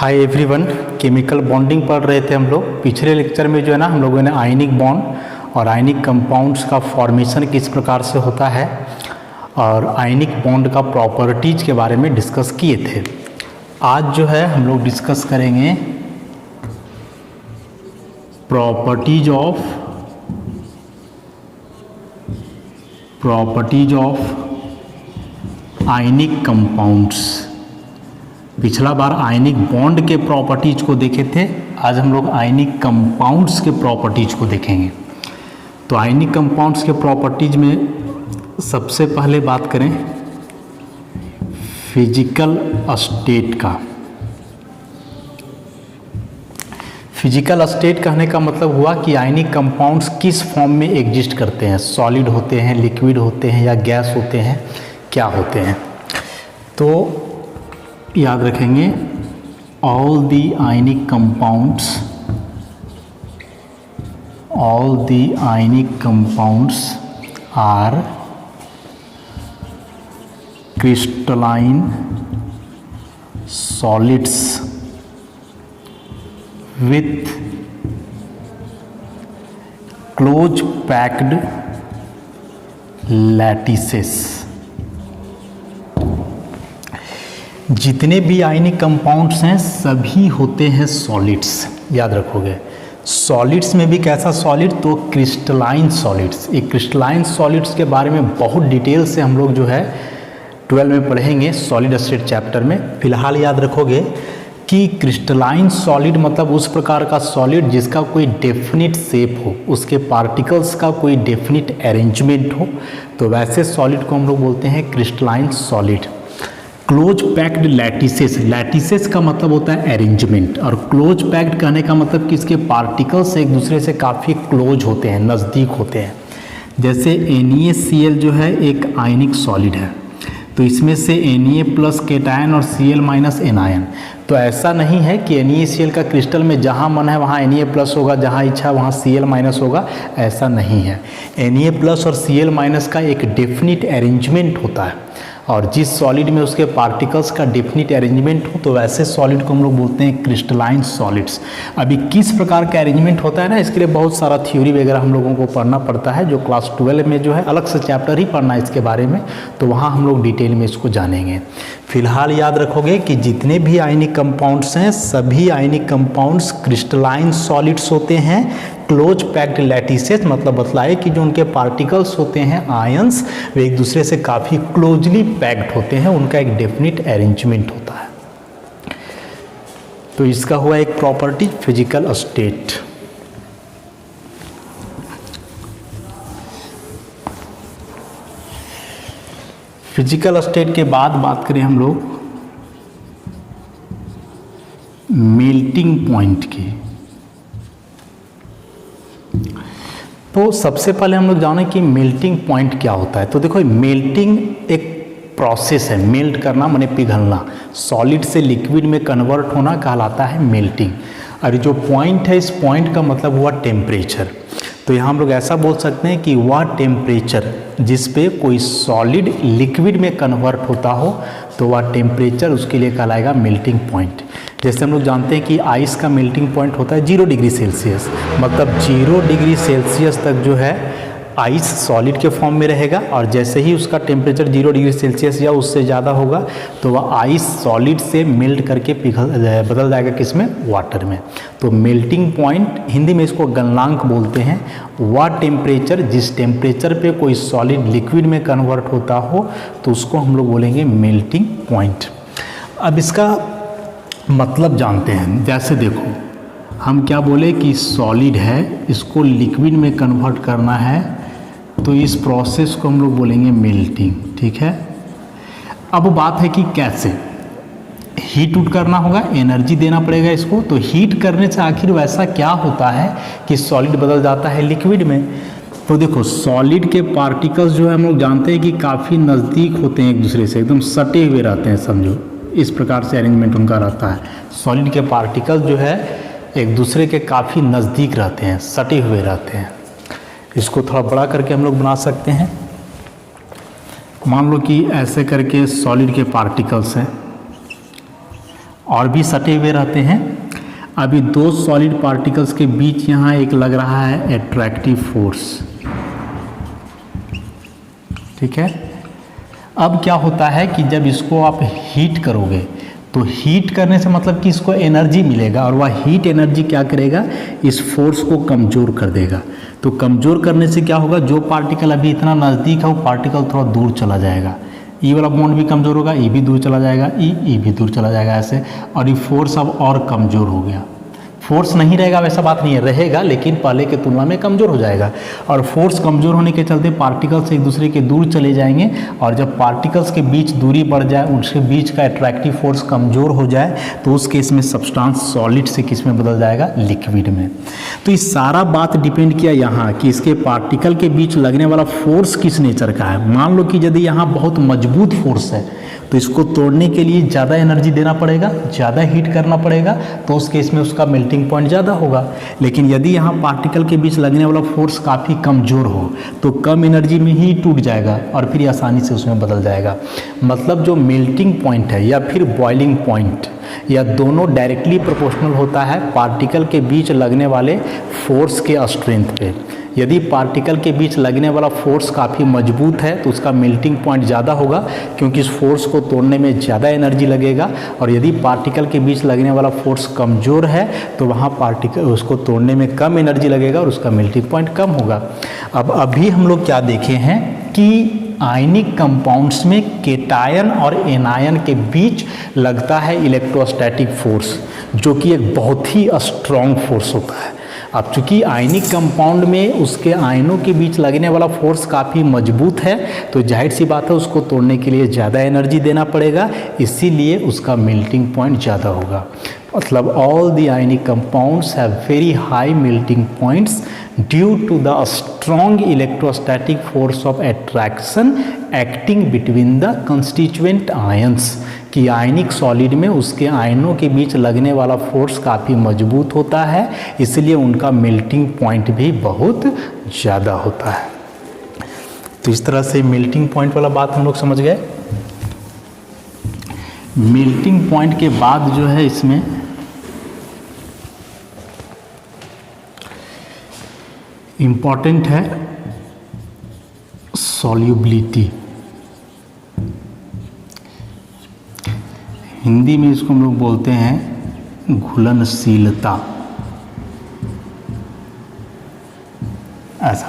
Hi everyone, chemical bonding पढ़ रहे थे हम लोग। पिछले लेक्चर में जो है ना हम लोगों ने आयनिक बॉन्ड और आयनिक कंपाउंड्स का फॉर्मेशन किस प्रकार से होता है और आयनिक बॉन्ड का प्रॉपर्टीज के बारे में डिस्कस किए थे। आज जो है हम लोग डिस्कस करेंगे प्रॉपर्टीज ऑफ आयनिक कंपाउंड्स। पिछला बार आयनिक बॉन्ड के प्रॉपर्टीज को देखे थे, आज हम लोग आयनिक कंपाउंड्स के प्रॉपर्टीज को देखेंगे। तो आयनिक कंपाउंड्स के प्रॉपर्टीज में सबसे पहले बात करें फिजिकल स्टेट का। फिजिकल स्टेट कहने का मतलब हुआ कि आयनिक कंपाउंड्स किस फॉर्म में एग्जिस्ट करते हैं, सॉलिड होते हैं, लिक्विड होते हैं या गैस होते हैं, क्या होते हैं। तो याद रखेंगे all the ionic compounds are crystalline solids with close packed lattices। जितने भी आयनिक कंपाउंड्स हैं सभी होते हैं सॉलिड्स। याद रखोगे सॉलिड्स में भी कैसा सॉलिड, तो क्रिस्टलाइन सॉलिड्स। एक क्रिस्टलाइन सॉलिड्स के बारे में बहुत डिटेल से हम लोग जो है 12 में पढ़ेंगे सॉलिड स्टेट चैप्टर में। फिलहाल याद रखोगे कि क्रिस्टलाइन सॉलिड मतलब उस प्रकार का सॉलिड जिसका कोई डेफिनिट शेप हो, उसके पार्टिकल्स का कोई डेफिनिट अरेंजमेंट हो, तो वैसे सॉलिड को हम लोग बोलते हैं crystalline solid. Close packed lattices, lattices का मतलब होता है अरेंजमेंट, और क्लोज पैक्ड कहने का मतलब कि इसके पार्टिकल्स एक दूसरे से काफ़ी क्लोज होते हैं, नज़दीक होते हैं। जैसे NaCl जो है एक आयनिक सॉलिड है, तो इसमें से Na प्लस केटायन और Cl माइनस एनायन। तो ऐसा नहीं है कि NaCl का क्रिस्टल में जहाँ मन है वहाँ Na प्लस होगा, जहाँ इच्छा वहाँ Cl माइनस होगा, ऐसा नहीं है। Na प्लस और Cl माइनस का एक डेफिनिट अरेंजमेंट होता है, और जिस सॉलिड में उसके पार्टिकल्स का डेफिनिट अरेंजमेंट हो तो वैसे सॉलिड को हम लोग बोलते हैं क्रिस्टलाइन सॉलिड्स। अभी किस प्रकार का अरेंजमेंट होता है ना, इसके लिए बहुत सारा थ्योरी वगैरह हम लोगों को पढ़ना पड़ता है, जो क्लास 12 में जो है अलग से चैप्टर ही पढ़ना है इसके बारे में, तो वहाँ हम लोग डिटेल में इसको जानेंगे। फिलहाल याद रखोगे कि जितने भी आयनिक कंपाउंड्स हैं सभी आयनिक कंपाउंड्स क्रिस्टलाइन सॉलिड्स होते हैं। क्लोज पैक्ड लैटिसेस मतलब बतलाए कि जो उनके पार्टिकल्स होते हैं आयंस, वे एक दूसरे से काफ़ी क्लोजली पैक्ड होते हैं, उनका एक डेफिनिट अरेंजमेंट होता है। तो इसका हुआ एक property physical state. Physical state के बाद बात करें हम लोग मेल्टिंग पॉइंट की। तो सबसे पहले हम लोग जाने कि मेल्टिंग पॉइंट क्या होता है। तो देखो मेल्टिंग एक प्रोसेस है, मेल्ट करना माने पिघलना, सॉलिड से लिक्विड में कन्वर्ट होना कहलाता है मेल्टिंग। और जो पॉइंट है, इस पॉइंट का मतलब हुआ टेम्परेचर। तो यहाँ हम लोग ऐसा बोल सकते हैं कि वह टेम्परेचर जिस पे कोई सॉलिड लिक्विड में कन्वर्ट होता हो तो वह टेम्परेचर उसके लिए कहलाएगा मेल्टिंग पॉइंट। जैसे हम लोग जानते हैं कि आइस का मेल्टिंग पॉइंट होता है 0 डिग्री सेल्सियस, मतलब 0 डिग्री सेल्सियस तक जो है आइस सॉलिड के फॉर्म में रहेगा, और जैसे ही उसका टेम्परेचर 0 डिग्री सेल्सियस या उससे ज़्यादा होगा तो वह आइस सॉलिड से मेल्ट करके बदल जाएगा किसमें, वाटर में। तो मेल्टिंग पॉइंट हिंदी में इसको गलनांक बोलते हैं। वह टेम्परेचर जिस टेम्परेचर पे कोई सॉलिड लिक्विड में कन्वर्ट होता हो तो उसको हम लोग बोलेंगे मेल्टिंग पॉइंट। अब इसका मतलब जानते हैं। जैसे देखो हम क्या बोले कि सॉलिड है, इसको लिक्विड में कन्वर्ट करना है, तो इस प्रोसेस को हम लोग बोलेंगे मेल्टिंग। ठीक है, अब बात है कि कैसे हीट उट करना होगा, एनर्जी देना पड़ेगा इसको। तो हीट करने से आखिर वैसा क्या होता है कि सॉलिड बदल जाता है लिक्विड में। तो देखो सॉलिड के पार्टिकल्स जो है हम लोग जानते हैं कि काफ़ी नज़दीक होते हैं एक दूसरे से, एकदम सटे हुए रहते हैं, समझो इस प्रकार से अरेंजमेंट उनका रहता है। सॉलिड के पार्टिकल्स जो है एक दूसरे के काफ़ी नज़दीक रहते हैं, सटे हुए रहते हैं। इसको थोड़ा बड़ा करके हम लोग बना सकते हैं। मान लो कि ऐसे करके सॉलिड के पार्टिकल्स हैं और भी सटे हुए रहते हैं। अभी दो सॉलिड पार्टिकल्स के बीच यहाँ एक लग रहा है एट्रैक्टिव फोर्स, ठीक है। अब क्या होता है कि जब इसको आप हीट करोगे तो हीट करने से मतलब कि इसको एनर्जी मिलेगा और वह हीट एनर्जी क्या करेगा, इस फोर्स को कमज़ोर कर देगा। तो कमज़ोर करने से क्या होगा, जो पार्टिकल अभी इतना नज़दीक है वो पार्टिकल थोड़ा दूर चला जाएगा, ई वाला बॉन्ड भी कमज़ोर होगा, ई भी दूर चला जाएगा, ई भी दूर चला जाएगा ऐसे, और ये फोर्स अब और कमज़ोर हो गया। फोर्स नहीं रहेगा वैसा बात नहीं है, रहेगा लेकिन पहले के तुलना में कमज़ोर हो जाएगा। और फोर्स कमज़ोर होने के चलते पार्टिकल्स एक दूसरे के दूर चले जाएंगे, और जब पार्टिकल्स के बीच दूरी बढ़ जाए, उनके बीच का अट्रैक्टिव फोर्स कमज़ोर हो जाए, तो उस केस में सब्सटेंस सॉलिड से किस में बदल जाएगा, लिक्विड में। तो इस सारा बात डिपेंड किया यहाँ कि इसके पार्टिकल के बीच लगने वाला फोर्स किस नेचर का है। मान लो कि यदि यहाँ बहुत मजबूत फोर्स है तो इसको तोड़ने के लिए ज़्यादा एनर्जी देना पड़ेगा, ज़्यादा हीट करना पड़ेगा, तो उस केस में उसका मेल्टिंग पॉइंट ज़्यादा होगा। लेकिन यदि यहाँ पार्टिकल के बीच लगने वाला फोर्स काफ़ी कमज़ोर हो तो कम एनर्जी में ही टूट जाएगा और फिर आसानी से उसमें बदल जाएगा। मतलब जो मेल्टिंग पॉइंट है या फिर बॉइलिंग पॉइंट, या दोनों डायरेक्टली प्रोपोर्शनल होता है पार्टिकल के बीच लगने वाले फोर्स के स्ट्रेंथ पे। यदि पार्टिकल के बीच लगने वाला फोर्स काफ़ी मजबूत है तो उसका मेल्टिंग पॉइंट ज़्यादा होगा, क्योंकि इस फोर्स को तोड़ने में ज़्यादा एनर्जी लगेगा। और यदि पार्टिकल के बीच लगने वाला फोर्स कमज़ोर है तो वहाँ पार्टिकल उसको तोड़ने में कम एनर्जी लगेगा और उसका मेल्टिंग पॉइंट कम होगा। अब अभी हम लोग क्या देखे हैं कि आयनिक कंपाउंड्स में केटायन और एनायन के बीच लगता है इलेक्ट्रोस्टैटिक फोर्स, जो कि एक बहुत ही स्ट्रॉन्ग फोर्स होता है। अब चूंकि आयनिक कंपाउंड में उसके आयनों के बीच लगने वाला फोर्स काफ़ी मजबूत है, तो जाहिर सी बात है उसको तोड़ने के लिए ज़्यादा एनर्जी देना पड़ेगा, इसीलिए उसका मेल्टिंग पॉइंट ज़्यादा होगा। मतलब all the ionic compounds have very high melting points due to the strong electrostatic force of attraction acting between the constituent ions. कि आयनिक सॉलिड में उसके आयनों के बीच लगने वाला फोर्स काफ़ी मजबूत होता है, इसलिए उनका मेल्टिंग पॉइंट भी बहुत ज़्यादा होता है। तो इस तरह से मेल्टिंग पॉइंट वाला बात हम लोग समझ गए। मेल्टिंग पॉइंट के बाद जो है इसमें इम्पॉर्टेंट है सॉल्युबिलिटी। हिंदी में इसको हम लोग बोलते हैं घुलनशीलता, ऐसा।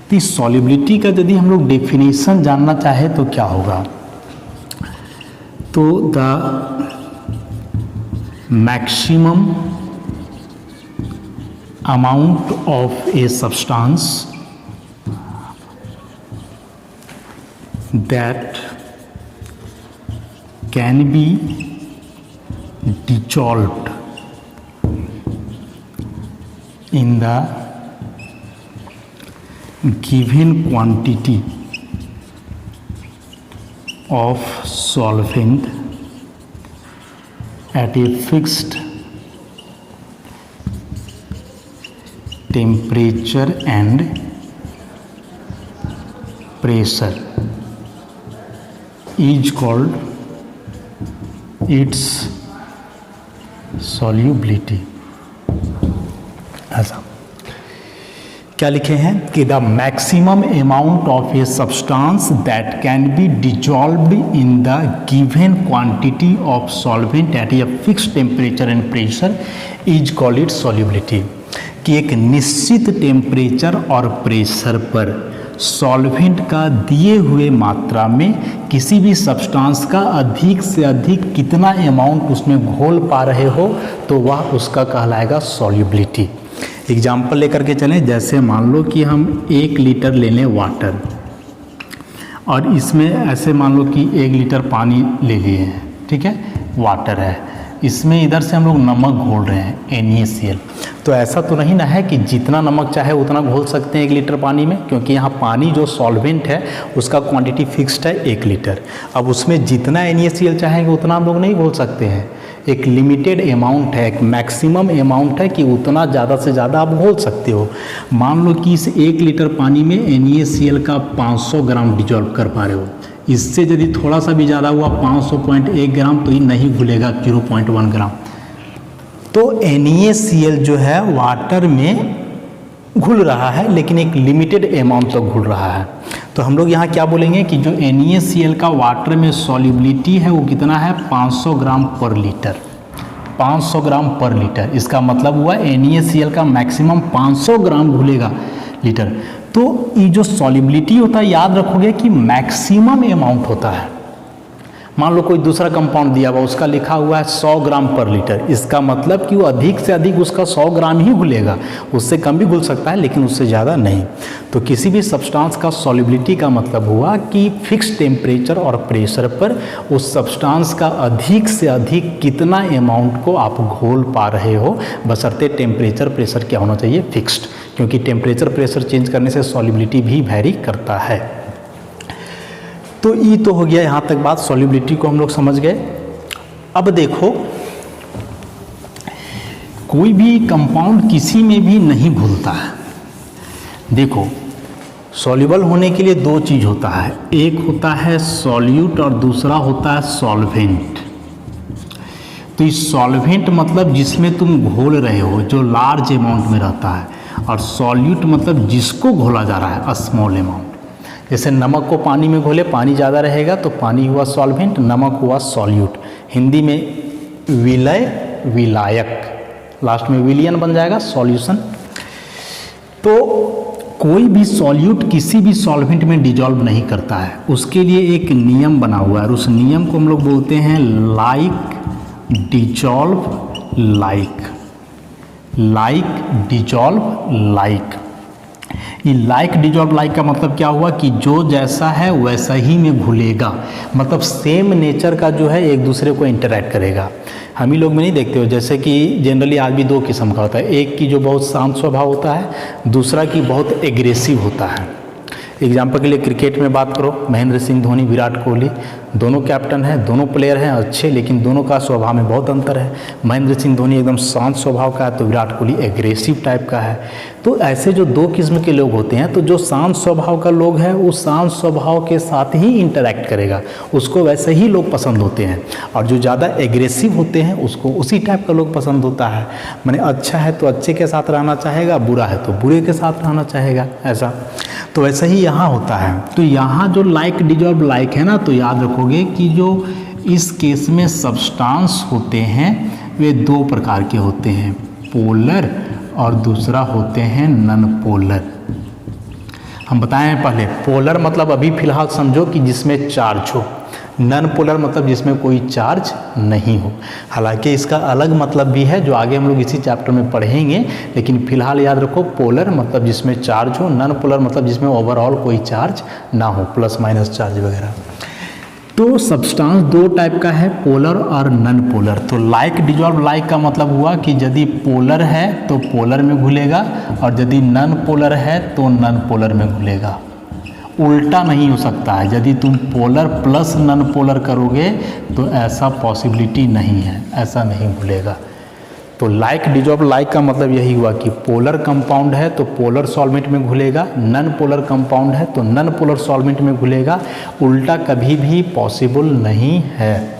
तो इस सॉल्युबिलिटी का यदि हम लोग डेफिनेशन जानना चाहे तो क्या होगा, तो the maximum amount of a substance that can be dissolved in the given quantity of solvent at a fixed temperature and pressure is called its solubility। ऐसा क्या लिखे हैं कि the maximum amount of a substance that can be dissolved in the given quantity of solvent eight a fixed temperature and pressure is called its solubility. कि एक निश्चित temperature और pressure पर सॉल्वेंट का दिए हुए मात्रा में किसी भी सब्सटेंस का अधिक से अधिक कितना अमाउंट उसमें घोल पा रहे हो तो वह उसका कहलाएगा सॉल्युबिलिटी। एग्जाम्पल लेकर के चलें, जैसे मान लो कि हम 1 लीटर ले लें वाटर, और इसमें ऐसे मान लो कि 1 लीटर पानी ले लिए हैं, ठीक है, वाटर है, इसमें इधर से हम लोग नमक घोल रहे हैं NaCl। तो ऐसा तो नहीं ना है कि जितना नमक चाहे उतना घोल सकते हैं 1 लीटर पानी में, क्योंकि यहाँ पानी जो सॉल्वेंट है उसका क्वांटिटी फिक्स्ड है 1 लीटर। अब उसमें जितना NaCl चाहेंगे उतना हम लोग नहीं घोल सकते हैं। एक लिमिटेड अमाउंट है, एक मैक्सिमम अमाउंट है कि उतना ज़्यादा से ज़्यादा आप घोल सकते हो। मान लो कि इस 1 लीटर पानी में NaCl का 500 ग्राम डिजॉल्व कर पा रहे हो, इससे यदि थोड़ा सा भी ज़्यादा हुआ 500.1 ग्राम तो ये नहीं घुलेगा 0.1 ग्राम। तो NaCl जो है वाटर में घुल रहा है लेकिन एक लिमिटेड अमाउंट तक घुल रहा है। तो हम लोग यहाँ क्या बोलेंगे कि जो NaCl का वाटर में सॉल्युबिलिटी है वो कितना है 500 ग्राम पर लीटर, 500 ग्राम पर लीटर। इसका मतलब हुआ NaCl का मैक्सिमम 500 ग्राम घुलेगा लीटर। तो ये जो सॉल्युबिलिटी होता है याद रखोगे कि मैक्सिमम अमाउंट होता है। मान लो कोई दूसरा कंपाउंड दिया हुआ उसका लिखा हुआ है 100 ग्राम पर लीटर, इसका मतलब कि वो अधिक से अधिक उसका 100 ग्राम ही घुलेगा, उससे कम भी घुल सकता है लेकिन उससे ज़्यादा नहीं। तो किसी भी सब्सटेंस का सॉल्युबिलिटी का मतलब हुआ कि फिक्स टेम्परेचर और प्रेशर पर उस सब्सटेंस का अधिक से अधिक कितना अमाउंट को आप घोल पा रहे हो, बशर्ते टेम्परेचर प्रेशर क्या होना चाहिए फिक्स्ड, क्योंकि टेम्परेचर प्रेशर चेंज करने से सॉल्युबिलिटी भी वैरी करता है। तो ये तो हो गया यहाँ तक बात, सॉल्युबिलिटी को हम लोग समझ गए। अब देखो कोई भी कंपाउंड किसी में भी नहीं घुलता है। देखो सॉल्युबल होने के लिए दो चीज़ होता है, एक होता है सॉल्यूट और दूसरा होता है सॉल्वेंट। तो इस सॉल्वेंट मतलब जिसमें तुम घोल रहे हो, जो लार्ज अमाउंट में रहता है, और सॉल्यूट मतलब जिसको घोला जा रहा है स्मॉल अमाउंट। जैसे नमक को पानी में घोले, पानी ज़्यादा रहेगा तो पानी हुआ सॉल्वेंट, नमक हुआ सॉल्यूट। हिंदी में विलय विलायक, लास्ट में विलियन बन जाएगा सॉल्यूशन। तो कोई भी सॉल्यूट किसी भी सॉल्वेंट में डिजॉल्व नहीं करता है, उसके लिए एक नियम बना हुआ है और उस नियम को हम लोग बोलते हैं like dissolve like, like dissolve like. ये लाइक डिजॉल्व लाइक का मतलब क्या हुआ कि जो जैसा है वैसा ही में घुलेगा, मतलब सेम नेचर का जो है एक दूसरे को इंटरैक्ट करेगा। हम ही लोग में नहीं देखते हो, जैसे कि जनरली आदमी दो किस्म का होता है, एक की जो बहुत शांत स्वभाव होता है, दूसरा की बहुत एग्रेसिव होता है। एग्जाम्पल के लिए क्रिकेट में बात करो, महेंद्र सिंह धोनी, विराट कोहली, दोनों कैप्टन हैं, दोनों प्लेयर हैं अच्छे, लेकिन दोनों का स्वभाव में बहुत अंतर है। महेंद्र सिंह धोनी एकदम शांत स्वभाव का है तो विराट कोहली एग्रेसिव टाइप का है। तो ऐसे जो दो किस्म के लोग होते हैं, तो जो शांत स्वभाव का लोग है उस शांत स्वभाव के साथ ही इंटरैक्ट करेगा, उसको वैसे ही लोग पसंद होते हैं। और जो ज़्यादा एग्रेसिव होते हैं उसको उसी टाइप का लोग पसंद होता है। माने अच्छा है तो अच्छे के साथ रहना चाहेगा, बुरा है तो बुरे के साथ रहना चाहेगा, ऐसा। तो वैसे ही यहाँ होता है। तो यहाँ जो लाइक डिजॉल्व लाइक है ना, तो याद रखोगे कि जो इस केस में सब्सटेंस होते हैं वे दो प्रकार के होते हैं, पोलर और दूसरा होते हैं नॉन पोलर। हम बताएं पहले, पोलर मतलब अभी फिलहाल समझो कि जिसमें चार्ज हो, नॉन पोलर मतलब जिसमें कोई चार्ज नहीं हो। हालांकि इसका अलग मतलब भी है जो आगे हम लोग इसी चैप्टर में पढ़ेंगे, लेकिन फिलहाल याद रखो पोलर मतलब जिसमें चार्ज हो, नॉन पोलर मतलब जिसमें ओवरऑल कोई चार्ज ना हो, प्लस माइनस चार्ज वगैरह। तो सब्सटेंस दो टाइप का है, पोलर और नॉन पोलर। तो लाइक डिजॉल्व लाइक का मतलब हुआ कि यदि पोलर है तो पोलर में घुलेगा और यदि नॉन पोलर है तो नॉन पोलर में घुलेगा। उल्टा नहीं हो सकता है, यदि तुम पोलर प्लस नॉन पोलर करोगे तो ऐसा पॉसिबिलिटी नहीं है, ऐसा नहीं घुलेगा। तो लाइक डिजॉल्व लाइक का मतलब यही हुआ कि पोलर कंपाउंड है तो पोलर सॉल्वेंट में घुलेगा, नॉन पोलर कंपाउंड है तो नॉन पोलर सॉल्वेंट में घुलेगा, उल्टा कभी भी पॉसिबल नहीं है।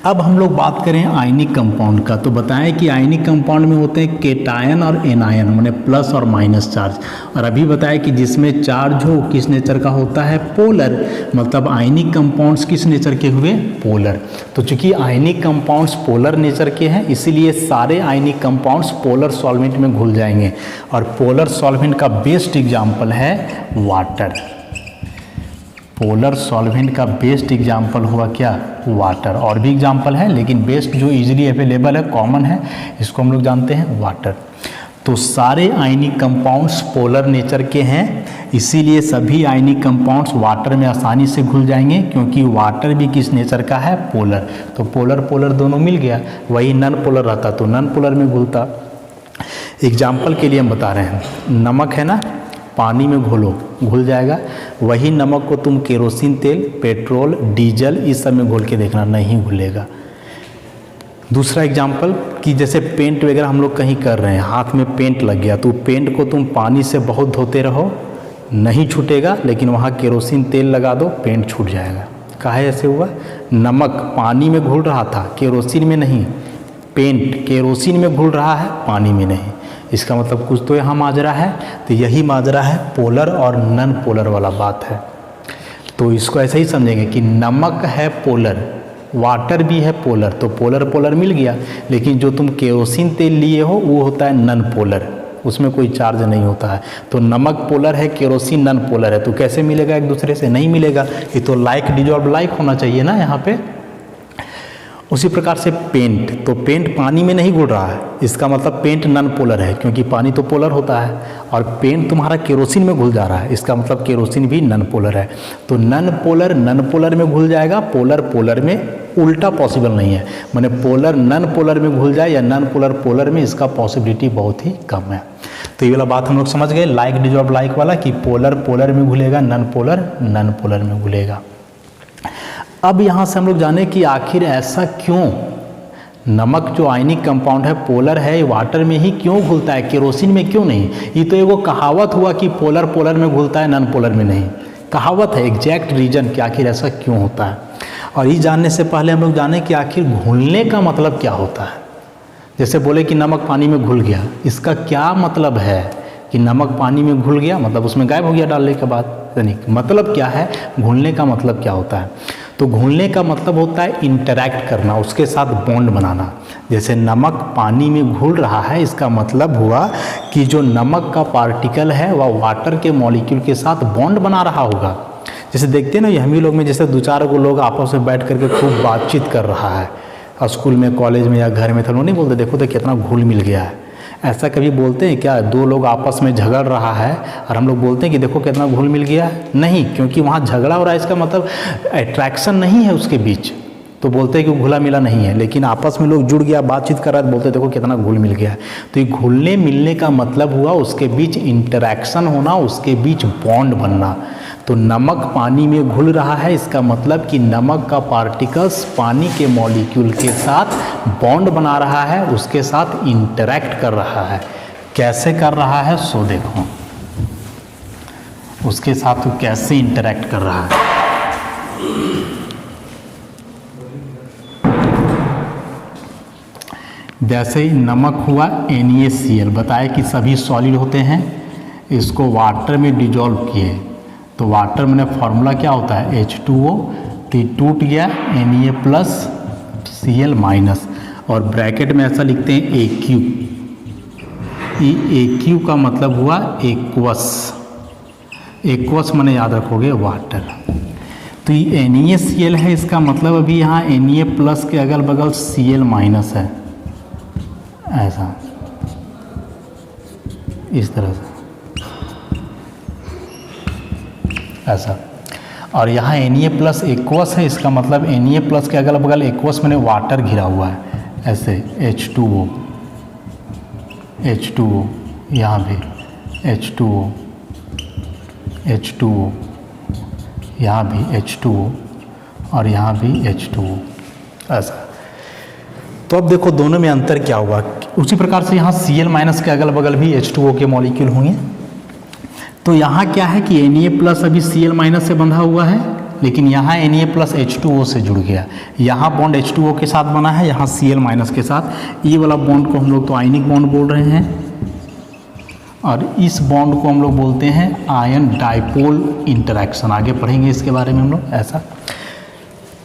अब हम लोग बात करें आयनिक कंपाउंड का, तो बताएं कि आयनिक कंपाउंड में होते हैं केटायन और एनायन, माने प्लस और माइनस चार्ज। और अभी बताया कि जिसमें चार्ज हो किस नेचर का होता है, पोलर, मतलब आयनिक कंपाउंड्स किस नेचर के हुए, पोलर। तो चूंकि आयनिक कंपाउंड्स पोलर नेचर के हैं इसीलिए सारे आयनिक कंपाउंड्स पोलर सॉल्वेंट में घुल जाएंगे। और पोलर सॉल्वेंट का बेस्ट एग्जाम्पल है वाटर। पोलर सॉल्वेंट का बेस्ट एग्जाम्पल हुआ क्या, वाटर। और भी एग्जाम्पल है लेकिन बेस्ट जो इजीली अवेलेबल है, कॉमन है, इसको हम लोग जानते हैं वाटर। तो सारे आयनिक कंपाउंड्स पोलर नेचर के हैं, इसीलिए सभी आयनिक कंपाउंड्स वाटर में आसानी से घुल जाएंगे, क्योंकि वाटर भी किस नेचर का है, पोलर। तो पोलर पोलर दोनों मिल गया, वही नॉन पोलर रहता तो नॉन पोलर में घुलता। एग्जाम्पल के लिए हम बता रहे हैं, नमक है ना, पानी में घोलो घुल जाएगा, वही नमक को तुम केरोसिन तेल, पेट्रोल, डीजल इस सब में घोल के देखना, नहीं घुलेगा। दूसरा एग्जाम्पल कि जैसे पेंट वगैरह हम लोग कहीं कर रहे हैं, हाथ में पेंट लग गया, तो पेंट को तुम पानी से बहुत धोते रहो, नहीं छूटेगा, लेकिन वहाँ केरोसिन तेल लगा दो, पेंट छूट जाएगा। काहे ऐसे हुआ? नमक पानी में घुल रहा था, केरोसिन में नहीं। पेंट केरोसिन में घुल रहा है, पानी में नहीं। इसका मतलब कुछ तो यहाँ माजरा है। तो यही माजरा है पोलर और नन पोलर वाला बात है। तो इसको ऐसे ही समझेंगे कि नमक है पोलर, वाटर भी है पोलर, तो पोलर पोलर मिल गया। लेकिन जो तुम केरोसिन तेल लिए हो वो होता है नन पोलर, उसमें कोई चार्ज नहीं होता है। तो नमक पोलर है, केरोसिन नन पोलर है, तो कैसे मिलेगा एक दूसरे से? नहीं मिलेगा। ये तो लाइक डिजॉल्व लाइक होना चाहिए ना यहाँ पे। उसी प्रकार से पेंट, तो पेंट पानी में नहीं घुल रहा है, इसका मतलब पेंट नन पोलर है, क्योंकि पानी तो पोलर होता है। और पेंट तुम्हारा केरोसिन में घुल जा रहा है, इसका मतलब केरोसिन भी नन पोलर है। तो नन पोलर में घुल जाएगा, पोलर पोलर में उल्टा पॉसिबल नहीं है। माने पोलर नन पोलर में घुल जाए या नन पोलर में, इसका पॉसिबिलिटी बहुत ही कम है। तो ये वाला बात हम लोग समझ गए, लाइक डिजॉल्व लाइक वाला, कि पोलर में घुलेगा, नन पोलर में घुलेगा। अब यहाँ से हम लोग जाने कि आखिर ऐसा क्यों, नमक जो आयनिक कंपाउंड है, पोलर है, वाटर में ही क्यों घुलता है, केरोसिन में क्यों नहीं? ये तो एगो कहावत हुआ कि पोलर में घुलता है, नन पोलर में नहीं। कहावत है, एग्जैक्ट रीजन कि आखिर ऐसा क्यों होता है। और ये जानने से पहले हम लोग जाने कि आखिर घुलने का मतलब क्या होता है। जैसे बोले कि नमक पानी में घुल गया, इसका क्या मतलब है कि नमक पानी में घुल गया, मतलब उसमें गायब हो गया डालने के बाद? यानी मतलब क्या है, घुलने का मतलब क्या होता है? तो घुलने का मतलब होता है इंटरैक्ट करना, उसके साथ बॉन्ड बनाना। जैसे नमक पानी में घुल रहा है, इसका मतलब हुआ कि जो नमक का पार्टिकल है वह वाटर के मॉलिक्यूल के साथ बॉन्ड बना रहा होगा। जैसे देखते हैं ना, ये हम ही लोग में जैसे 2-4 गो लोग आपस में बैठ करके खूब बातचीत कर रहा है, और स्कूल में, कॉलेज में या घर में, तो लोग नहीं बोलते देखो तो कितना घुल मिल गया है। ऐसा कभी बोलते हैं क्या? 2 लोग आपस में झगड़ रहा है और हम लोग बोलते हैं कि देखो कितना घुल मिल गया है? नहीं, क्योंकि वहाँ झगड़ा हो रहा है, इसका मतलब अट्रैक्शन नहीं है उसके बीच, तो बोलते हैं कि घुला मिला नहीं है। लेकिन आपस में लोग जुड़ गया, बातचीत कर रहा है, बोलते देखो कितना घुल मिल गया है। तो ये घुलने मिलने का मतलब हुआ उसके बीच इंटरैक्शन होना, उसके बीच बॉन्ड बनना। तो नमक पानी में घुल रहा है, इसका मतलब कि नमक का पार्टिकल्स पानी के मॉलिक्यूल के साथ बॉन्ड बना रहा है, उसके साथ इंटरैक्ट कर रहा है। कैसे कर रहा है सो देखो, उसके साथ वो कैसे इंटरैक्ट कर रहा है। जैसे ही नमक हुआ NaCl, बताया कि सभी सॉलिड होते हैं, इसको वाटर में डिजॉल्व किए, तो वाटर में फॉर्मूला क्या होता है H2O, तो टूट गया Na+Cl-, और ब्रैकेट में ऐसा लिखते हैं AQ। AQ का मतलब हुआ एक्वस, एक्वस माने याद रखोगे वाटर। तो ये NaCl है, इसका मतलब अभी यहाँ Na+ के अगल बगल Cl- है, ऐसा इस तरह से ऐसा। और यहाँ Na+ एक्वस है, इसका मतलब Na+ के अगल बगल एक्वस मैंने वाटर घिरा हुआ है, ऐसे H2O, यहाँ भी H2O, यहाँ भी H2O, और यहाँ भी H2O, ऐसा। तो अब देखो दोनों में अंतर क्या हुआ। उसी प्रकार से यहाँ Cl- के अगल बगल भी H2O के मॉलिक्यूल होंगे। तो यहाँ क्या है कि Na+ अभी Cl- से बंधा हुआ है, लेकिन यहाँ Na+ H2O से जुड़ गया। यहाँ बॉन्ड H2O के साथ बना है, यहाँ Cl- के साथ। ये वाला बॉन्ड को हम लोग तो आयनिक बॉन्ड बोल रहे हैं, और इस बॉन्ड को हम लोग बोलते हैं आयन डाइपोल इंटरैक्शन। आगे पढ़ेंगे इसके बारे में हम लोग, ऐसा।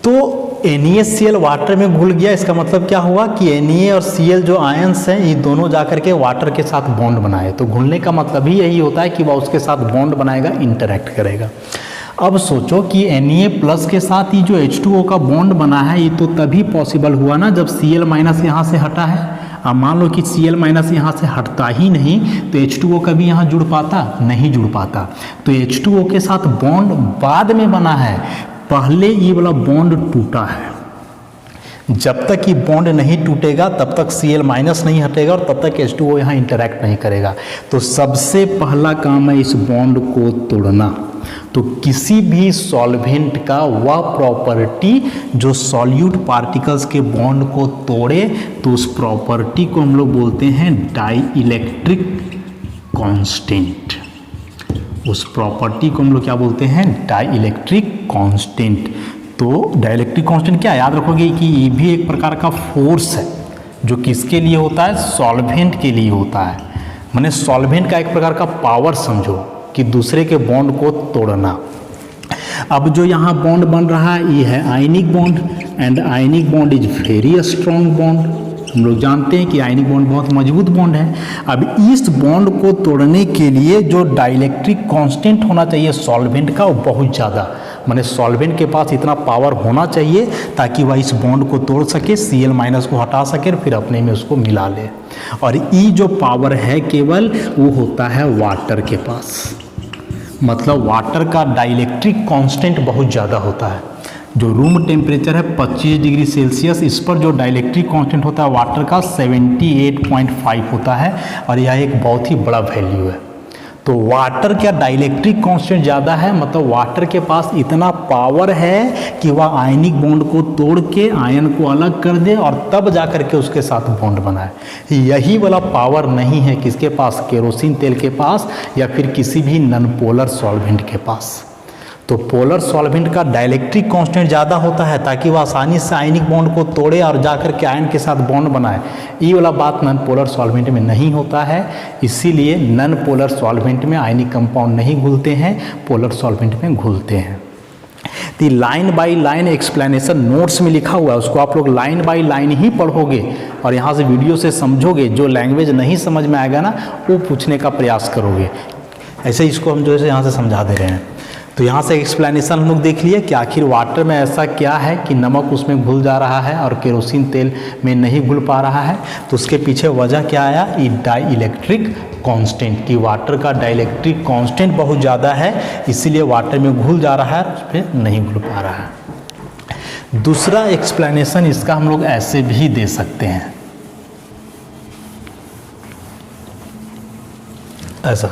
तो NaCl वाटर में घुल गया, इसका मतलब क्या हुआ कि Na और Cl जो आयंस हैं, ये दोनों जाकर के वाटर के साथ बॉन्ड बनाए। तो घुलने का मतलब ही यही होता है कि वह उसके साथ बॉन्ड बनाएगा, इंटरैक्ट करेगा। अब सोचो कि Na+ के साथ ये जो H2O का बॉन्ड बना है, ये तो तभी पॉसिबल हुआ ना जब Cl- यहाँ से हटा है। अब मान लो कि Cl- यहाँ से हटता ही नहीं, तो H2O कभी यहाँ जुड़ पाता? नहीं जुड़ पाता। तो H2O के साथ बॉन्ड बाद में बना है, पहले ये वाला बॉन्ड टूटा है। जब तक ये बॉन्ड नहीं टूटेगा तब तक Cl माइनस नहीं हटेगा और तब तक H2O यहाँ इंटरैक्ट नहीं करेगा। तो सबसे पहला काम है इस बॉन्ड को तोड़ना। तो किसी भी सॉल्वेंट का वह प्रॉपर्टी जो सॉल्यूट पार्टिकल्स के बॉन्ड को तोड़े तो उस प्रॉपर्टी को हम लोग बोलते हैं डाइइलेक्ट्रिक कांस्टेंट। उस प्रॉपर्टी को हम लोग क्या बोलते हैं? Dielectric constant. तो डाइइलेक्ट्रिक कांस्टेंट क्या, याद रखोगे कि ये भी एक प्रकार का फोर्स है जो किसके लिए होता है? सॉल्वेंट के लिए होता है। माने सॉल्वेंट का एक प्रकार का पावर समझो कि दूसरे के बॉन्ड को तोड़ना। अब जो यहाँ बॉन्ड बन रहा है ये है ionic bond, and ionic bond is very strong bond. हम लोग जानते हैं कि आयनिक बॉन्ड बहुत मजबूत बॉन्ड है। अब इस बॉन्ड को तोड़ने के लिए जो डाइइलेक्ट्रिक कांस्टेंट होना चाहिए सॉल्वेंट का, वो बहुत ज़्यादा, माने सॉल्वेंट के पास इतना पावर होना चाहिए ताकि वह इस बॉन्ड को तोड़ सके, Cl माइनस को हटा सके और फिर अपने में उसको मिला ले। और ये जो पावर है केवल वो होता है वाटर के पास। मतलब वाटर का डाइइलेक्ट्रिक कांस्टेंट बहुत ज़्यादा होता है। जो रूम टेम्परेचर है 25 डिग्री सेल्सियस, इस पर जो डाइइलेक्ट्रिक कांस्टेंट होता है वाटर का 78.5 होता है और यह एक बहुत ही बड़ा वैल्यू है। तो वाटर का डाइइलेक्ट्रिक कांस्टेंट ज़्यादा है, मतलब वाटर के पास इतना पावर है कि वह आयनिक बॉन्ड को तोड़ के आयन को अलग कर दे और तब जा कर के उसके साथ बॉन्ड बनाए। यही वाला पावर नहीं है किसके पास? केरोसिन तेल के पास या फिर किसी भी नॉन पोलर सॉल्वेंट के पास। तो पोलर सॉल्वेंट का डाइइलेक्ट्रिक कांस्टेंट ज़्यादा होता है ताकि वह आसानी से आयनिक बॉन्ड को तोड़े और जाकर के आयन के साथ बॉन्ड बनाए। ये वाला बात नॉन पोलर सॉल्वेंट में नहीं होता है, इसीलिए नॉन पोलर सॉल्वेंट में आयनिक कंपाउंड नहीं घुलते हैं, पोलर सॉल्वेंट में घुलते हैं। तो line by line explanation notes में लिखा हुआ है, उसको आप लोग लाइन बाय लाइन ही पढ़ोगे और यहाँ से वीडियो से समझोगे। जो लैंग्वेज नहीं समझ में आएगा ना वो पूछने का प्रयास करोगे। ऐसे इसको हम जो है यहाँ से समझा दे रहे हैं। तो यहाँ से एक्सप्लेनेशन हम लोग देख लिए कि आखिर वाटर में ऐसा क्या है कि नमक उसमें घुल जा रहा है और केरोसिन तेल में नहीं घुल पा रहा है। तो उसके पीछे वजह क्या आया? ये डाइइलेक्ट्रिक कांस्टेंट, कि वाटर का डाइइलेक्ट्रिक कांस्टेंट बहुत ज़्यादा है, इसीलिए वाटर में घुल जा रहा है और उस पर नहीं घुल पा रहा है। दूसरा एक्सप्लेनेशन इसका हम लोग ऐसे भी दे सकते हैं, ऐसा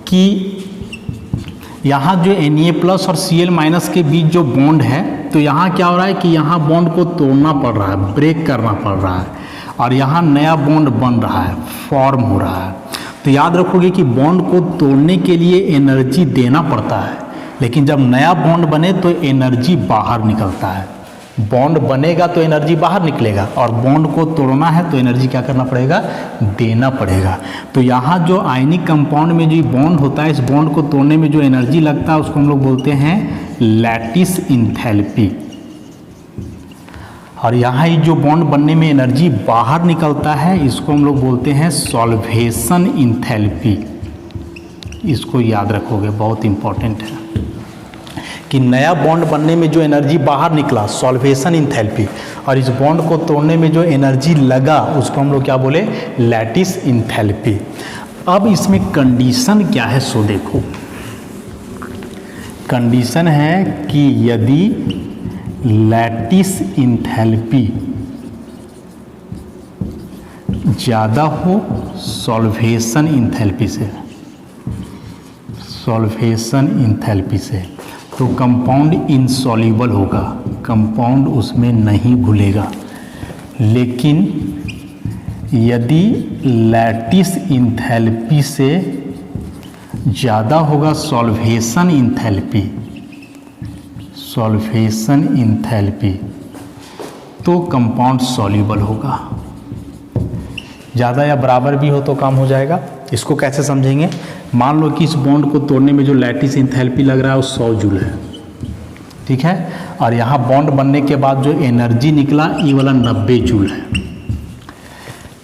कि यहाँ जो Na+ और Cl- के बीच जो बॉन्ड है, तो यहाँ क्या हो रहा है कि यहाँ बॉन्ड को तोड़ना पड़ रहा है, ब्रेक करना पड़ रहा है और यहाँ नया बॉन्ड बन रहा है, फॉर्म हो रहा है। तो याद रखोगे कि बॉन्ड को तोड़ने के लिए एनर्जी देना पड़ता है, लेकिन जब नया बॉन्ड बने तो एनर्जी बाहर निकलता है। बॉन्ड बनेगा तो एनर्जी बाहर निकलेगा और बॉन्ड को तोड़ना है तो एनर्जी क्या करना पड़ेगा? देना पड़ेगा। तो यहाँ जो आयनिक कंपाउंड में जो बॉन्ड होता है, इस बॉन्ड को तोड़ने में जो एनर्जी लगता है उसको हम लोग बोलते हैं लैटिस इंथैल्पी। और यहाँ ये जो बॉन्ड बनने में एनर्जी बाहर निकलता है इसको हम लोग बोलते हैं सॉल्वेशन इंथैल्पी। इसको याद रखोगे, बहुत इंपॉर्टेंट है कि नया बॉन्ड बनने में जो एनर्जी बाहर निकला सॉल्वेशन इंथैल्पी, और इस बॉन्ड को तोड़ने में जो एनर्जी लगा उसको हम लोग क्या बोले? Lattice enthalpy. अब इसमें कंडीशन क्या है सो देखो। कंडीशन है कि यदि लैटिस इंथैल्पी ज़्यादा हो सॉल्वेशन इंथैल्पी से, सॉल्वेशन इंथैल्पी से, तो कंपाउंड इनसॉल्युबल होगा, कंपाउंड उसमें नहीं घुलेगा। लेकिन यदि लैटिस इंथैल्पी से ज़्यादा होगा सॉल्वेशन इंथैल्पी, सॉल्वेशन इंथैल्पी, तो कंपाउंड सॉल्युबल होगा। ज़्यादा या बराबर भी हो तो काम हो जाएगा। इसको कैसे समझेंगे? मान लो कि इस बॉन्ड को तोड़ने में जो लैटिस इंथैल्पी लग रहा है वो 100 जूल है, ठीक है, और यहाँ बॉन्ड बनने के बाद जो एनर्जी निकला ये वाला 90 जूल है।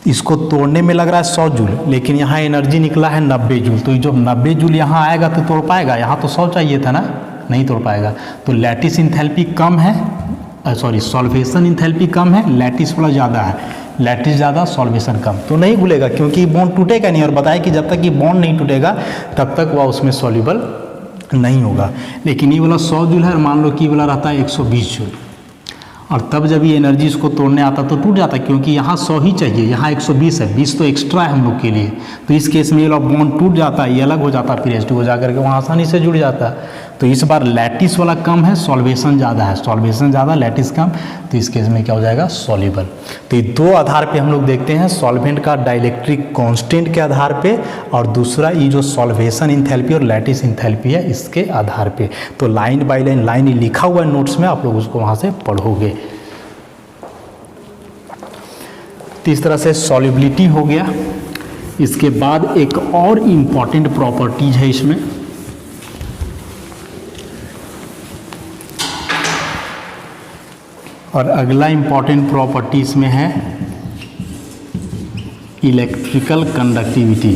इसको तोड़ने में लग रहा है 100 जूल, लेकिन यहाँ एनर्जी निकला है 90 जूल। तो ये जो 90 जूल यहाँ आएगा तो तोड़ पाएगा? यहाँ तो 100 चाहिए था ना, नहीं तोड़ पाएगा। तो लैटिस इंथैल्पी कम है, सॉरी सॉल्वेशन इंथैल्पी कम है, लैटिस वाला ज़्यादा है। लैटिस ज़्यादा सॉल्वेशन कम, तो नहीं घुलेगा क्योंकि बॉन्ड टूटेगा नहीं। और बताया कि जब तक ये बॉन्ड नहीं टूटेगा तब तक वह उसमें सॉल्युबल नहीं होगा। लेकिन ये वाला 100 जूल है और मान लो कि ये वाला रहता है 120 जूल, और तब जब ये एनर्जी इसको तोड़ने आता तो टूट जाता, क्योंकि यहाँ 100 ही चाहिए, यहाँ 120 है, 20 तो एक्स्ट्रा है हम लोग के लिए। तो इस केस में ये बॉन्ड टूट जाता है, ये अलग हो जाता है, फिर H2 जा करके वहाँ आसानी से जुड़ जाता है। तो इस बार लैटिस वाला कम है, सॉल्वेशन ज़्यादा है, सॉल्वेशन ज़्यादा लैटिस कम, तो इस केस में क्या हो जाएगा, सॉल्युबल। तो ये दो आधार पे हम लोग देखते हैं, सॉल्वेंट का डाइलेक्ट्रिक कांस्टेंट के आधार पे, और दूसरा ये जो सॉल्वेशन इंथैल्पी और लैटिस इंथैल्पी है इसके आधार पे। तो लाइन बाय लाइन, लाइन ही लिखा हुआ है नोट्स में, आप लोग उसको वहाँ से पढ़ोगे। तो इस तरह से सॉल्युबिलिटी हो गया। इसके बाद एक और इम्पॉर्टेंट प्रॉपर्टीज है इसमें, और अगला इम्पॉर्टेंट प्रॉपर्टी इसमें है इलेक्ट्रिकल कंडक्टिविटी।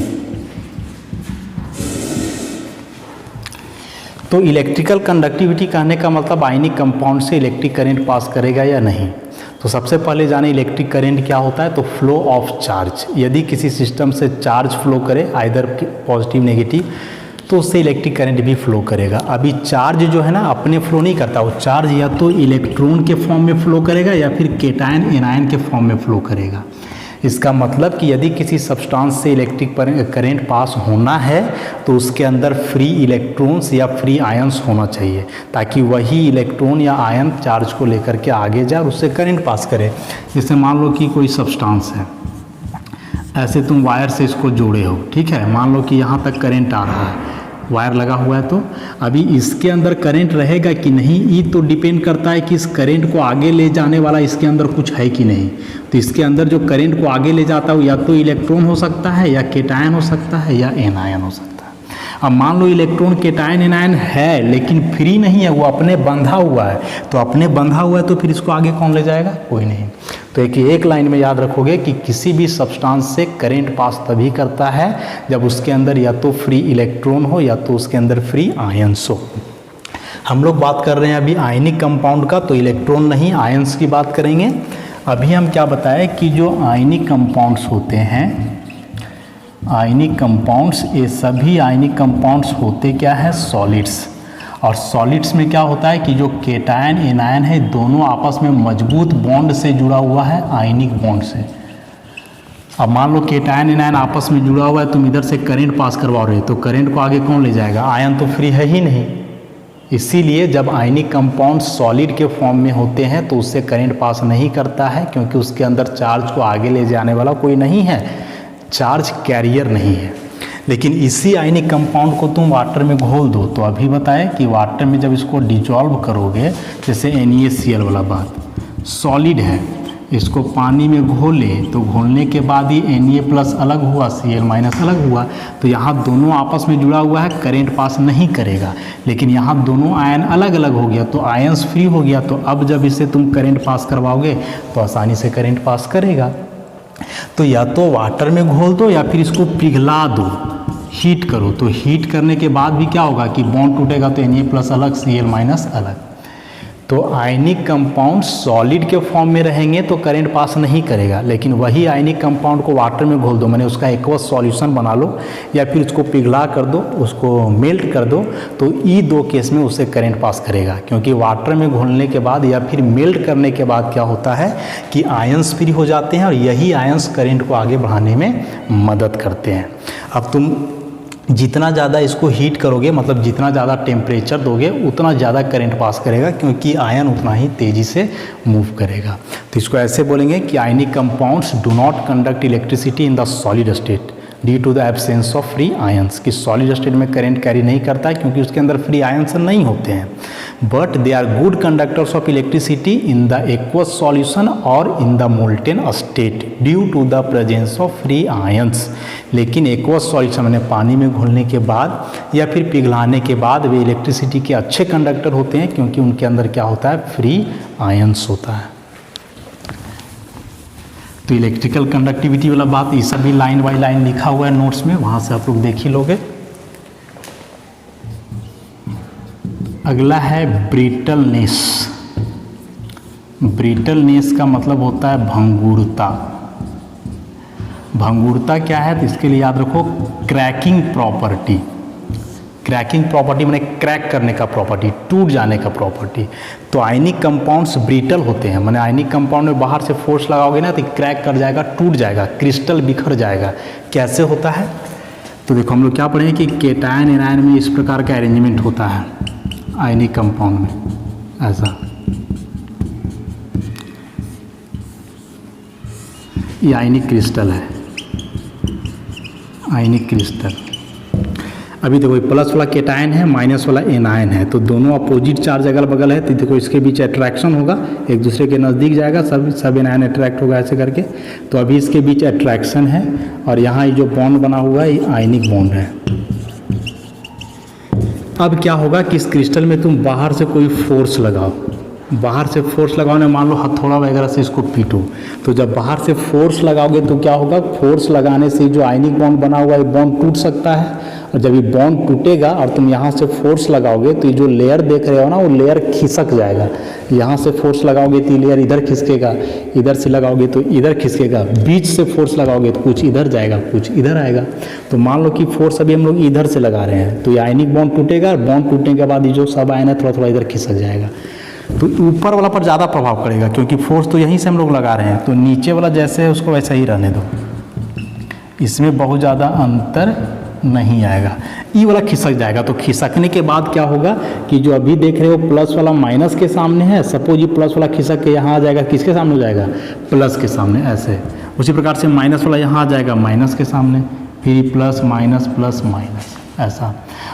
तो इलेक्ट्रिकल कंडक्टिविटी कहने का मतलब आयनिक कंपाउंड से इलेक्ट्रिक करंट पास करेगा या नहीं। तो सबसे पहले जाने इलेक्ट्रिक करंट क्या होता है। तो फ्लो ऑफ चार्ज, यदि किसी सिस्टम से चार्ज फ्लो करे आइदर पॉजिटिव नेगेटिव, तो उससे इलेक्ट्रिक करंट भी फ्लो करेगा। अभी चार्ज जो है ना अपने फ्लो नहीं करता, वो चार्ज या तो इलेक्ट्रॉन के फॉर्म में फ्लो करेगा या फिर केटायन एनायन के फॉर्म में फ्लो करेगा। इसका मतलब कि यदि किसी सब्सटेंस से इलेक्ट्रिक करंट पास होना है तो उसके अंदर फ्री इलेक्ट्रॉन्स या फ्री आयंस होना चाहिए, ताकि वही इलेक्ट्रॉन या आयन चार्ज को लेकर के आगे जाए और उससे करंट पास करे। जैसे मान लो कि कोई सब्सटेंस है, ऐसे तुम वायर से इसको जोड़े हो, ठीक है, मान लो कि यहाँ तक करंट आ रहा है, वायर लगा हुआ है, तो अभी इसके अंदर करंट रहेगा कि नहीं, ये तो डिपेंड करता है कि इस करंट को आगे ले जाने वाला इसके अंदर कुछ है कि नहीं। तो इसके अंदर जो करंट को आगे ले जाता है या तो इलेक्ट्रॉन हो सकता है, या केटायन हो सकता है, या एनायन हो सकता है। अब मान लो इलेक्ट्रॉन केटायन एनायन है लेकिन फ्री नहीं है, वो अपने बंधा हुआ है, तो अपने बंधा हुआ है तो फिर इसको आगे कौन ले जाएगा, कोई नहीं। तो एक लाइन में याद रखोगे कि किसी भी सब्सटेंस से करंट पास तभी करता है जब उसके अंदर या तो फ्री इलेक्ट्रॉन हो या तो उसके अंदर फ्री आयंस हो। हम लोग बात कर रहे हैं अभी आयनिक कंपाउंड का, तो इलेक्ट्रॉन नहीं आयंस की बात करेंगे। अभी हम क्या बताएं कि जो आयनिक कंपाउंड्स होते हैं, आयनिक कंपाउंड्स, ये सभी आयनिक कंपाउंड्स होते क्या है, सॉलिड्स। और सॉलिड्स में क्या होता है कि जो केटायन एनायन है दोनों आपस में मजबूत बॉन्ड से जुड़ा हुआ है, आयनिक बॉन्ड से। अब मान लो केटायन एनायन आपस में जुड़ा हुआ है, तुम इधर से करंट पास करवा रहे हो, तो करंट को आगे कौन ले जाएगा, आयन तो फ्री है ही नहीं। इसीलिए जब आयनिक कंपाउंड सॉलिड के फॉर्म में होते हैं तो उससे करंट पास नहीं करता है, क्योंकि उसके अंदर चार्ज को आगे ले जाने वाला कोई नहीं है, चार्ज कैरियर नहीं है। लेकिन इसी आयनिक कंपाउंड को तुम वाटर में घोल दो, तो अभी बताएं कि वाटर में जब इसको डिजॉल्व करोगे, जैसे NaCl वाला बात, सॉलिड है, इसको पानी में घोले तो घोलने के बाद ही Na+ अलग हुआ, Cl- अलग हुआ, तो यहाँ दोनों आपस में जुड़ा हुआ है, करंट पास नहीं करेगा। लेकिन यहाँ दोनों आयन अलग अलग हो गया तो आयंस फ्री हो गया, तो अब जब इसे तुम करंट पास करवाओगे तो आसानी से करंट पास करेगा। तो या तो वाटर में घोल दो या फिर इसको पिघला दो, हीट करो, तो हीट करने के बाद भी क्या होगा कि बॉन्ड टूटेगा, तो Na+ अलग, Cl- अलग। तो आयनिक कंपाउंड सॉलिड के फॉर्म में रहेंगे तो करंट पास नहीं करेगा, लेकिन वही आयनिक कंपाउंड को वाटर में घोल दो, मैंने उसका एक्वस सॉल्यूशन बना लो या फिर उसको पिघला कर दो, उसको मेल्ट कर दो, तो ये दो केस में उससे करंट पास करेगा। क्योंकि वाटर में घोलने के बाद या फिर मेल्ट करने के बाद क्या होता है कि आयंस फ्री हो जाते हैं और यही आयंस करंट को आगे बढ़ाने में मदद करते हैं। अब तुम जितना ज़्यादा इसको हीट करोगे, मतलब जितना ज़्यादा टेम्परेचर दोगे उतना ज़्यादा करंट पास करेगा, क्योंकि आयन उतना ही तेज़ी से मूव करेगा। तो इसको ऐसे बोलेंगे कि ionic compounds do not conduct electricity in the solid state due to the absence of free ions, कि सॉलिड स्टेट में करंट कैरी नहीं करता है क्योंकि उसके अंदर फ्री आयंस नहीं होते हैं। But they are good conductors of electricity in the aqueous solution और in the molten state due to the presence of free ions. लेकिन एक्वस सॉल्यूशन मैंने पानी में घोलने के बाद या फिर पिघलाने के बाद वे इलेक्ट्रिसिटी के अच्छे कंडक्टर होते हैं, क्योंकि उनके अंदर क्या होता है, फ्री आयंस होता है। तो इलेक्ट्रिकल कंडक्टिविटी वाला बात ये सभी लाइन बाय लाइन लिखा हुआ है नोट्स में, वहाँ से आप लोग देख ही लोगे। अगला है ब्रिटलनेस। ब्रिटलनेस का मतलब होता है भंगुरता। भंगुरता क्या है, तो इसके लिए याद रखो क्रैकिंग प्रॉपर्टी। क्रैकिंग प्रॉपर्टी माने क्रैक करने का प्रॉपर्टी, टूट जाने का प्रॉपर्टी। तो आयनिक कंपाउंड्स ब्रिटल होते हैं, माने आयनिक कंपाउंड में बाहर से फोर्स लगाओगे ना तो क्रैक कर जाएगा, टूट जाएगा, क्रिस्टल बिखर जाएगा। कैसे होता है? तो देखो हम लोग क्या पढ़े कि केटायन एनायन में इस प्रकार का अरेंजमेंट होता है आयनिक कंपाउंड में, ऐसा। ये आयनिक क्रिस्टल है, आयनिक क्रिस्टल। अभी देखो प्लस वाला केटायन है, माइनस वाला एनायन है, तो दोनों अपोजिट चार्ज अगल बगल है, तो देखो इसके बीच अट्रैक्शन होगा, एक दूसरे के नज़दीक जाएगा, सब एनायन अट्रैक्ट होगा ऐसे करके। तो अभी इसके बीच अट्रैक्शन है और यहाँ ये जो बॉन्ड बना हुआ है ये आयनिक बॉन्ड है। अब क्या होगा कि इस क्रिस्टल में तुम बाहर से कोई फोर्स लगाओ, बाहर से फोर्स लगाओगे, मान लो हथौड़ा वगैरह से इसको पीटो, तो जब बाहर से फोर्स लगाओगे तो क्या होगा, फोर्स लगाने से जो आयनिक बॉन्ड बना हुआ है बॉन्ड टूट सकता है, और जब ये बॉन्ड टूटेगा और तुम यहाँ से फोर्स लगाओगे तो ये जो लेयर देख रहे हो ना वो लेयर खिसक जाएगा। यहाँ से फोर्स लगाओगे तो ये लेयर इधर खिसकेगा, इधर से लगाओगे तो इधर खिसकेगा, बीच से फोर्स लगाओगे तो कुछ इधर जाएगा, कुछ इधर आएगा। तो मान लो कि फोर्स अभी हम लोग इधर से लगा रहे हैं, तो ये आयनिक बॉन्ड टूटेगा, बॉन्ड टूटने के बाद ये जो सब आयन है थोड़ा थोड़ा इधर खिसक जाएगा। तो ऊपर वाला पर ज़्यादा प्रभाव पड़ेगा क्योंकि फोर्स तो यहीं से हम लोग लगा रहे हैं, तो नीचे वाला जैसे है उसको वैसा ही रहने दो, इसमें बहुत ज़्यादा अंतर नहीं आएगा। ई वाला खिसक जाएगा, तो खिसकने के बाद क्या होगा कि जो अभी देख रहे हो प्लस वाला माइनस के सामने है, सपोज ये प्लस वाला खिसक के यहाँ आ जाएगा, किसके सामने हो जाएगा, प्लस के सामने, ऐसे। उसी प्रकार से माइनस वाला यहाँ आ जाएगा माइनस के सामने, फिर प्लस माइनस ऐसा।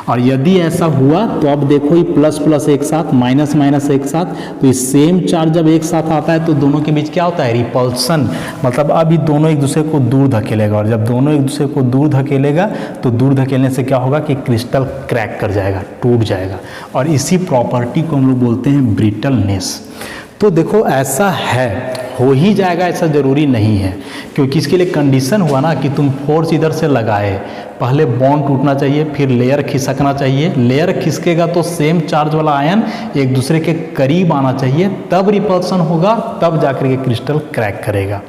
और यदि ऐसा हुआ तो अब देखो ये प्लस प्लस एक साथ, माइनस माइनस एक साथ, तो ये सेम चार्ज जब एक साथ आता है तो दोनों के बीच क्या होता है, रिपल्सन। मतलब अब ये दोनों एक दूसरे को दूर धकेलेगा, और जब दोनों एक दूसरे को दूर धकेलेगा तो दूर धकेलने से क्या होगा कि क्रिस्टल क्रैक कर जाएगा, टूट जाएगा, और इसी प्रॉपर्टी को हम लोग बोलते हैं ब्रिटलनेस। तो देखो ऐसा है, हो ही जाएगा ऐसा ज़रूरी नहीं है, क्योंकि इसके लिए कंडीशन हुआ ना कि तुम फोर्स इधर से लगाए, पहले बॉन्ड टूटना चाहिए, फिर लेयर खिसकना चाहिए, लेयर खिसकेगा तो सेम चार्ज वाला आयन एक दूसरे के करीब आना चाहिए, तब रिपल्सन होगा, तब जाकर के क्रिस्टल क्रैक करेगा।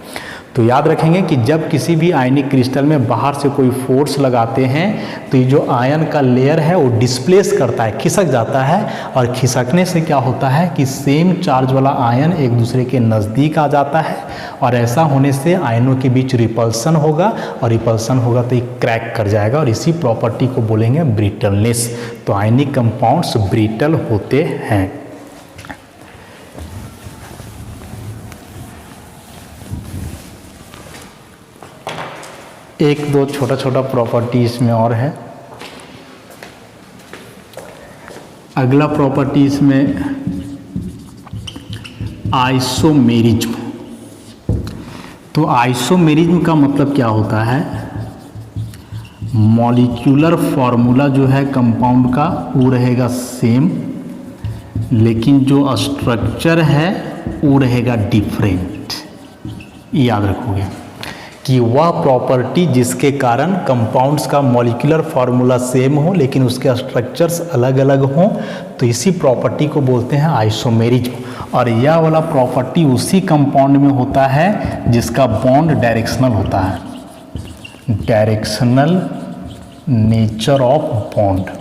तो याद रखेंगे कि जब किसी भी आयनिक क्रिस्टल में बाहर से कोई फोर्स लगाते हैं तो ये जो आयन का लेयर है वो डिस्प्लेस करता है, खिसक जाता है, और खिसकने से क्या होता है कि सेम चार्ज वाला आयन एक दूसरे के नज़दीक आ जाता है, और ऐसा होने से आयनों के बीच रिपल्सन होगा, और रिपल्सन होगा तो ये क्रैक कर जाएगा, और इसी प्रॉपर्टी को बोलेंगे ब्रिटलनेस। तो आयनिक कंपाउंड्स ब्रिटल होते हैं। एक दो छोटा छोटा प्रॉपर्टी इसमें और है। अगला प्रॉपर्टी इसमें आइसोमेरिज्म। तो आइसोमेरिज्म का मतलब क्या होता है, मॉलिक्यूलर फॉर्मूला जो है कंपाउंड का वो रहेगा सेम, लेकिन जो स्ट्रक्चर है वो रहेगा डिफरेंट। याद रखोगे कि वह प्रॉपर्टी जिसके कारण कंपाउंड्स का मॉलिक्यूलर फार्मूला सेम हो लेकिन उसके स्ट्रक्चर्स अलग अलग हों, तो इसी प्रॉपर्टी को बोलते हैं आइसोमेरिज्म। और यह वाला प्रॉपर्टी उसी कंपाउंड में होता है जिसका बॉन्ड डायरेक्शनल होता है, डायरेक्शनल नेचर ऑफ बॉन्ड।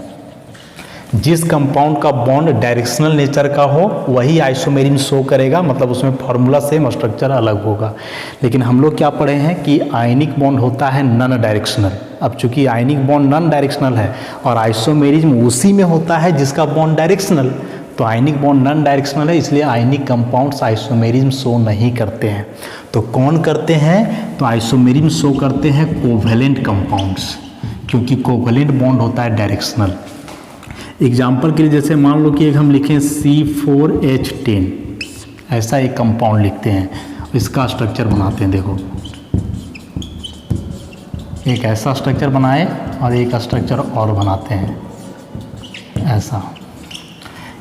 जिस कंपाउंड का बॉन्ड डायरेक्शनल नेचर का हो वही आइसोमेरिज्म शो करेगा, मतलब उसमें फार्मूला सेम स्ट्रक्चर अलग होगा। लेकिन हम लोग क्या पढ़े हैं कि आयनिक बॉन्ड होता है नॉन डायरेक्शनल। अब चूंकि आयनिक बॉन्ड नॉन डायरेक्शनल है और आइसोमेरिज्म उसी में होता है जिसका बॉन्ड डायरेक्शनल, तो आयनिक बॉन्ड नॉन डायरेक्शनल है, इसलिए आयनिक कंपाउंड्स आइसोमेरिज्म शो नहीं करते हैं। तो कौन करते हैं, तो आइसोमेरिज्म शो करते हैं कोवेलेंट कंपाउंड्स, क्योंकि कोवेलेंट बॉन्ड होता है डायरेक्शनल। एग्जाम्पल के लिए जैसे मान लो कि एक हम लिखें C4H10, ऐसा एक कंपाउंड लिखते हैं, इसका स्ट्रक्चर बनाते हैं। देखो एक ऐसा स्ट्रक्चर बनाए और एक स्ट्रक्चर और बनाते हैं ऐसा।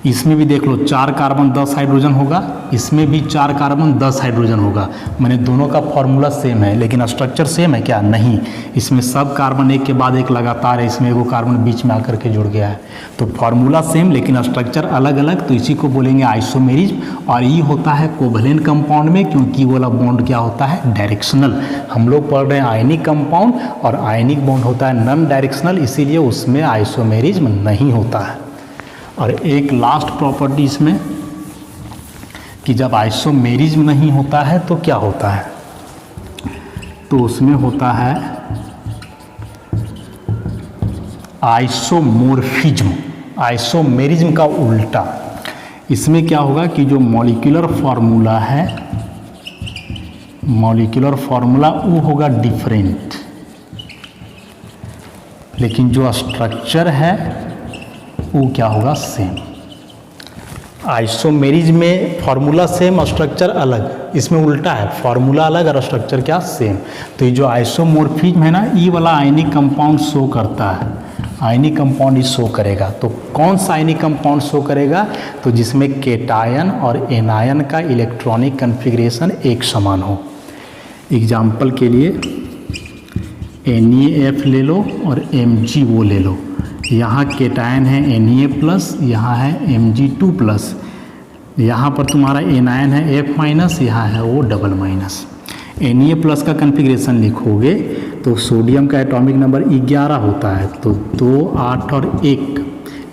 इसमें भी देख लो 4 कार्बन 10 हाइड्रोजन होगा, इसमें भी 4 कार्बन 10 हाइड्रोजन होगा। मैंने दोनों का फॉर्मूला सेम है, लेकिन स्ट्रक्चर सेम है क्या? नहीं। इसमें सब कार्बन एक के बाद एक लगातार है, इसमें एगो कार्बन बीच में आकर के जुड़ गया है। तो फॉर्मूला सेम लेकिन स्ट्रक्चर अलग अलग, तो इसी को बोलेंगे आइसोमेरिज्म। और ये होता है कोवैलेंट कंपाउंड में, क्योंकि वो वाला बॉन्ड क्या होता है? डायरेक्शनल। हम लोग पढ़ रहे हैं आयनिक कंपाउंड, और आयनिक बॉन्ड होता है नॉन डायरेक्शनल, इसीलिए उसमें आइसोमेरिज्म नहीं होता है। और एक लास्ट प्रॉपर्टी इसमें कि जब आइसोमेरिज्म नहीं होता है तो क्या होता है? तो उसमें होता है आइसोमोर्फिज्म। आइसोमेरिज्म का उल्टा। इसमें क्या होगा कि जो मॉलिक्यूलर फार्मूला है, मॉलिक्यूलर फार्मूला वो होगा डिफरेंट, लेकिन जो स्ट्रक्चर है वो क्या होगा? सेम। आइसोमेरिज्म में फार्मूला सेम और स्ट्रक्चर अलग, इसमें उल्टा है, फार्मूला अलग और स्ट्रक्चर क्या? सेम। तो ये जो आइसोमोर्फिज्म है ना, ये वाला आयनिक कंपाउंड शो करता है, आयनिक कंपाउंड ही शो करेगा। तो कौन सा आयनिक कंपाउंड शो करेगा? तो जिसमें केटायन और एनायन का इलेक्ट्रॉनिक कन्फिग्रेशन एक समान हो। एग्जाम्पल के लिए NaF ले लो और Mg वो ले लो। यहाँ केटायन है Na+, यहाँ है Mg2+, यहाँ पर तुम्हारा एनायन है F-, यहाँ है वो डबल-। Na+ का कन्फिग्रेशन लिखोगे तो सोडियम का एटॉमिक नंबर 11 होता है, तो 2, 8 और 1,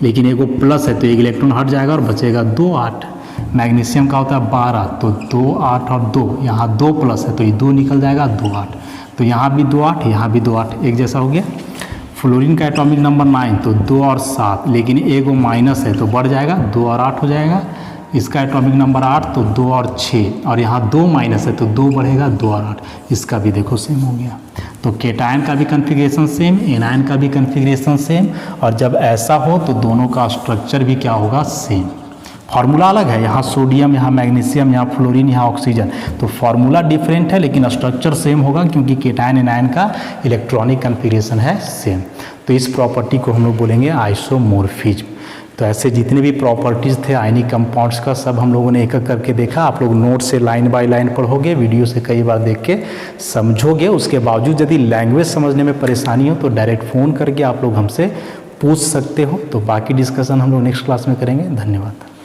लेकिन एगो प्लस है तो एक इलेक्ट्रॉन हट जाएगा और बचेगा 2, 8। मैग्नीशियम का होता है 12, तो 2, 8 और 2, यहाँ 2 प्लस है तो ये 2 निकल जाएगा, 2, 8। तो यहाँ भी 2, 8, यहाँ भी 2, 8, एक जैसा हो गया। फ्लोरीन का एटॉमिक नंबर 9, तो 2 और 7, लेकिन एगो माइनस है तो बढ़ जाएगा, 2 और 8 हो जाएगा। इसका एटॉमिक नंबर 8, तो 2 और 6, और यहाँ 2 माइनस है तो 2 बढ़ेगा, 2 और 8। इसका भी देखो सेम हो गया। तो केटायन का भी कन्फिग्रेशन सेम, एनायन का भी कन्फिग्रेशन सेम, और जब ऐसा हो तो दोनों का स्ट्रक्चर भी क्या होगा? सेम। फार्मूला अलग है, यहाँ सोडियम, यहाँ मैग्नीशियम, यहाँ फ्लोरीन, यहाँ ऑक्सीजन, तो फार्मूला डिफरेंट है लेकिन स्ट्रक्चर सेम होगा, क्योंकि केटायन एनायन का इलेक्ट्रॉनिक कन्फिग्रेशन है सेम। तो इस प्रॉपर्टी को हम लोग बोलेंगे आइसोमोर्फिज्म। तो ऐसे जितने भी प्रॉपर्टीज़ थे आयनिक कंपाउंड्स का, सब हम लोगों ने एक एक करके देखा। आप लोग नोट से लाइन बाय लाइन पढ़ोगे, वीडियो से कई बार देख के समझोगे। उसके बावजूद यदि लैंग्वेज समझने में परेशानी हो तो डायरेक्ट फ़ोन करके आप लोग हमसे पूछ सकते हो। तो बाकी डिस्कशन हम लोग नेक्स्ट क्लास में करेंगे। धन्यवाद।